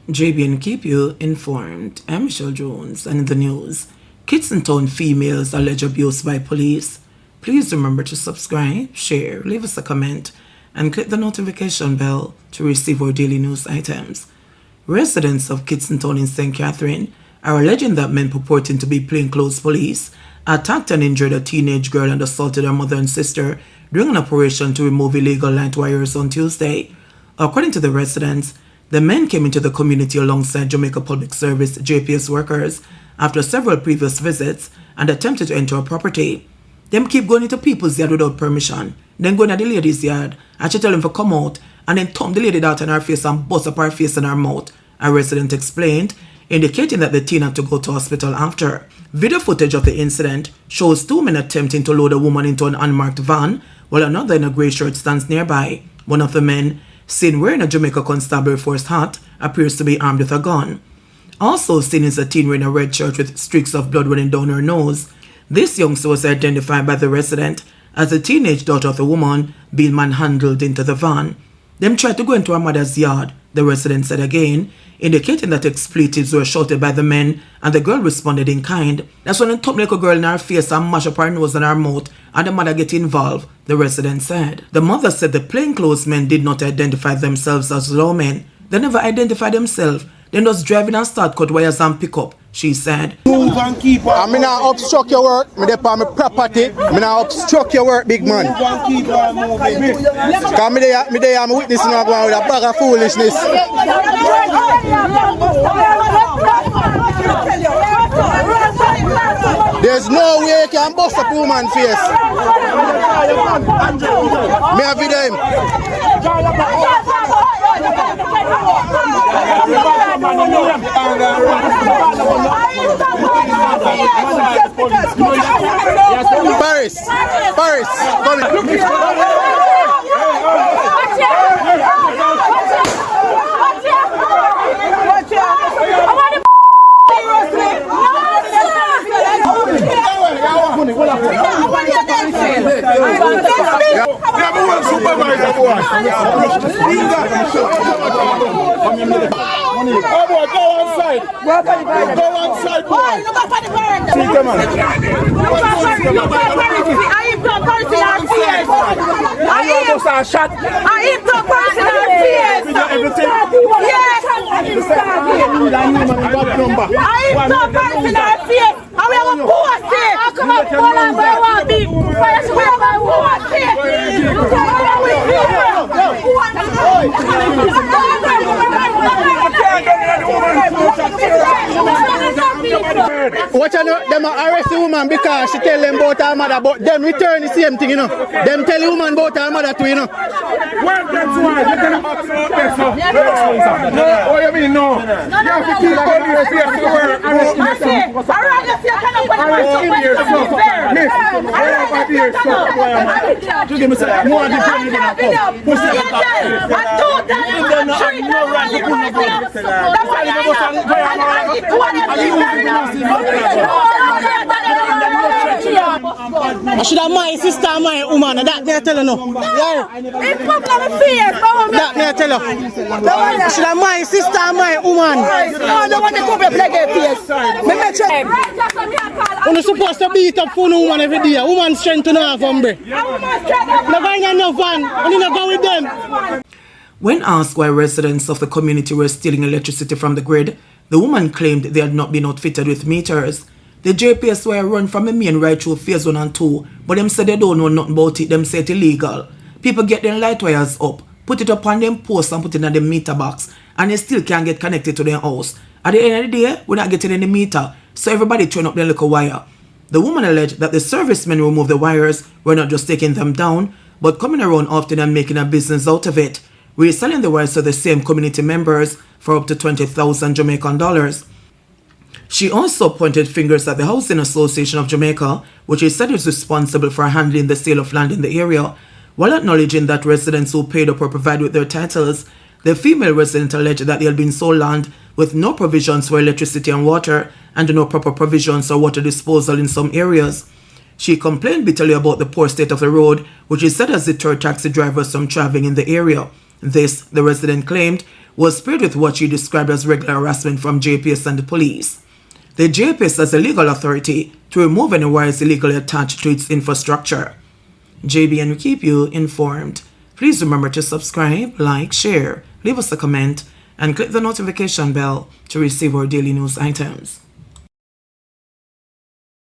JBNN keep you informed. I'm Michelle Jones, and in the news, Kitson Town females allege abuse by police. Please remember to subscribe, share, leave us a comment, and click the notification bell to receive our daily news items. Residents of Kitson Town in St. Catherine are alleging that men purporting to be plainclothes police attacked and injured a teenage girl and assaulted her mother and sister during an operation to remove illegal light wires on Tuesday. According to the residents, the men came into the community alongside Jamaica Public Service JPS workers after several previous visits and attempted to enter a property. Them keep going into people's yard without permission, then going to the lady's yard and she tell them to come out and then thump the lady out in her face and bust up her face and her mouth, a resident explained, indicating that the teen had to go to hospital after. Video footage of the incident shows two men attempting to load a woman into an unmarked van while another in a grey shirt stands nearby. One of the men, seen wearing a Jamaica Constabulary Force hat, appears to be armed with a gun. Also seen is a teen wearing a red shirt with streaks of blood running down her nose. This youngster was identified by the resident as the teenage daughter of the woman being manhandled into the van. Them tried to go into her mother's yard, the resident said again, indicating that expletives were shouted by the men and the girl responded in kind. That's when they thumped like a girl in her face and mash up her nose and her mouth and the mother get involved, the resident said. The mother said the plainclothes men did not identify themselves as lawmen. They never identified themselves. They just driving and start cut wires and pick up, she said. Move and keep on. I'm not obstruct your work. Me dey on my property. Me not obstruct your work, big man. Move and keep on moving. Cause me dey am witnessing a going with a bag of foolishness. There's no way you can bust up a woman's face. Me have video him. Paris, Watch out, them arrest the woman because she tell them about her mother, but them return the same thing, you know. Them tell the woman about her mother too, you know. Well, that's why you can oh, you mean no? You have to keep going to the work. I should have my sister and my woman, and that me I tell her no. Yeah. That me I tell her. I should have my sister and my woman. I don't want to come up like a face. You're supposed to beat up for a woman every day. A woman's strength to know from me. No going enough van. I need to go with them. When asked why residents of the community were stealing electricity from the grid, the woman claimed they had not been outfitted with meters. The JPS were run from a main right through phase 1 and 2, but them said they don't know nothing about it. Them say it's illegal. People get their light wires up, put it up on them posts and put it in the meter box, and they still can't get connected to their house. At the end of the day, we're not getting any meter, so everybody turn up their little wire. The woman alleged that the servicemen who removed the wires were not just taking them down, but coming around often and making a business out of it, reselling the wires to the same community members for up to 20,000 Jamaican dollars. She also pointed fingers at the Housing Association of Jamaica, which is said is responsible for handling the sale of land in the area. While acknowledging that residents who paid up were provided with their titles, the female resident alleged that they had been sold land with no provisions for electricity and water and no proper provisions for water disposal in some areas. She complained bitterly about the poor state of the road, which is said has deterred taxi drivers from traveling in the area. This, the resident claimed, was paired with what she described as regular harassment from JPS and the police. The JPS has a legal authority to remove any wires illegally attached to its infrastructure. JBN will keep you informed. Please remember to subscribe, like, share, leave us a comment, and click the notification bell to receive our daily news items.